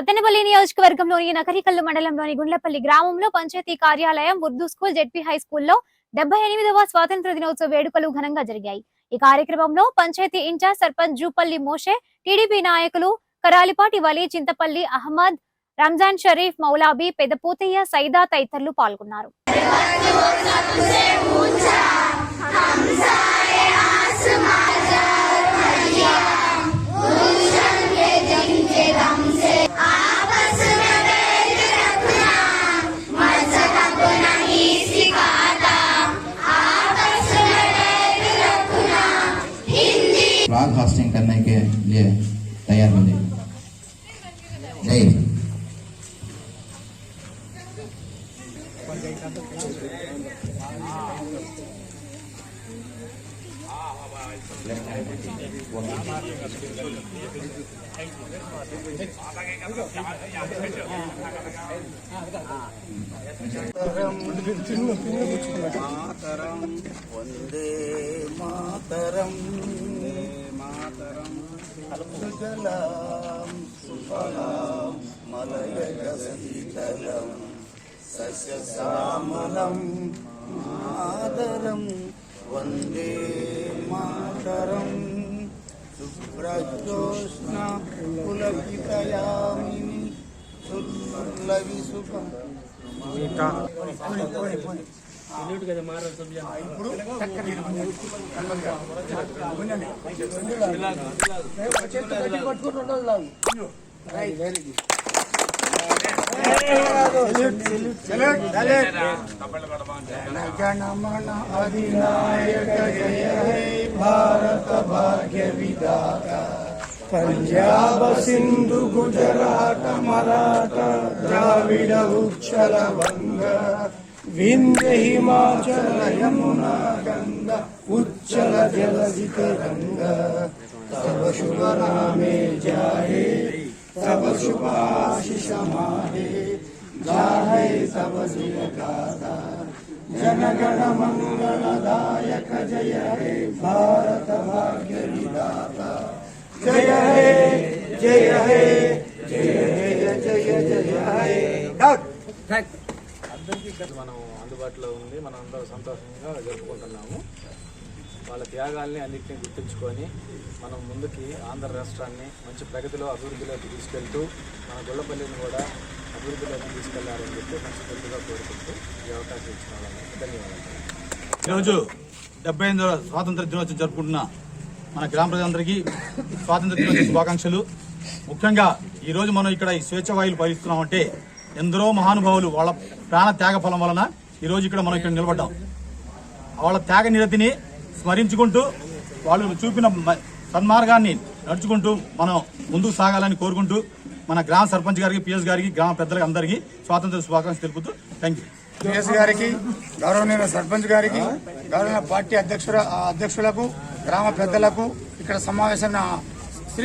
సత్తెనపల్లి నియోజకవర్గంలోని నకరికల్లు మండలంలోని గుండ్లపల్లి గ్రామంలో పంచాయతీ కార్యాలయం, ఉర్దూ స్కూల్, జెడ్పీ హై స్కూల్లో 78వ స్వాతంత్ర దినోత్సవ వేడుకలు ఘనంగా జరిగాయి. ఈ కార్యక్రమంలో పంచాయతీ ఇన్ఛార్జ్ సర్పంచ్ జూపల్లి మోషే, టీడీపీ నాయకులు కరాలిపాటి వలి, చింతపల్లి అహ్మద్, రంజాన్ షరీఫ్, మౌలాబీ, పెదపూతయ్య, సైదా తదితరులు పాల్గొన్నారు. फ्लैग होस्टिंग करने के लिए तैयार हो जाइए। जय हिंद। वंदे मातरम सुजलाम सुफलाम मलयज शीतलम सस्यश्यामलं मातरम वंदे मातरम शुभ्रज्योत्स्ना पुलकितयामिनी सुल्लवि सुखम जनमन अधिनायक जय हे भारत भाग्य विधाता पंजाब सिंधु गुजरात मराठा द्राविड उच्छल वंग विंध्य हिमाचल यमुना गंगा उच्चल जलधि तरंगा सब शुभ नामे जाहे सब शुभ आशीष माहे जाहे सब दिल गाथा जनगण मंगलदायक जय हे भारत भाग्य विधाता जय हे जय हे जय हे जय जय हे మనం అందుబాటులో ఉంది. మనం అందరూ సంతోషంగా జరుపుకుంటున్నాము. వాళ్ళ త్యాగాల్ని అన్నింటినీ గుర్తుంచుకొని మనం ముందుకి ఆంధ్ర రాష్ట్రాన్ని మంచి ప్రగతిలో అభివృద్ధిలోకి తీసుకెళ్తూ మన గుళ్ళపల్లిని కూడా అభివృద్ధిలోకి తీసుకెళ్లాలని చెప్పి మనస్ఫూర్తిగా కోరుకుంటూ ఈ అవకాశం ఇచ్చిన వాళ్ళకి ధన్యవాదాలు. ఈరోజు 78వ స్వాతంత్ర దినోత్సవం జరుపుకుంటున్న మన గ్రామ ప్రజలందరికీ స్వాతంత్ర దినోత్సవ శుభాకాంక్షలు. ముఖ్యంగా ఈరోజు మనం ఇక్కడ ఈ స్వేచ్ఛ వాయువులు పలిస్తున్నామంటే ఎందరో మహానుభావులు వాళ్ళ ప్రాణ త్యాగ ఫలం వలన ఈరోజు ఇక్కడ మనం ఇక్కడ నిలబడ్డాం. వాళ్ళ త్యాగ నిరతిని స్మరించుకుంటూ వాళ్ళు చూపిన సన్మార్గాన్ని నడుచుకుంటూ మనం ముందుకు సాగాలని కోరుకుంటూ మన గ్రామ సర్పంచ్ గారికి, పిఎస్ గారికి, గ్రామ పెద్దలకి అందరికీ స్వాతంత్ర శుభాకాంక్షలు తెలుపుతూ థ్యాంక్ యూ. పిఎస్ గారికి, గౌరవనీయ సర్పంచ్ గారికి, గౌరవ పార్టీ అధ్యక్షులకు, గ్రామ పెద్దలకు, ఇక్కడ సమావేశమైన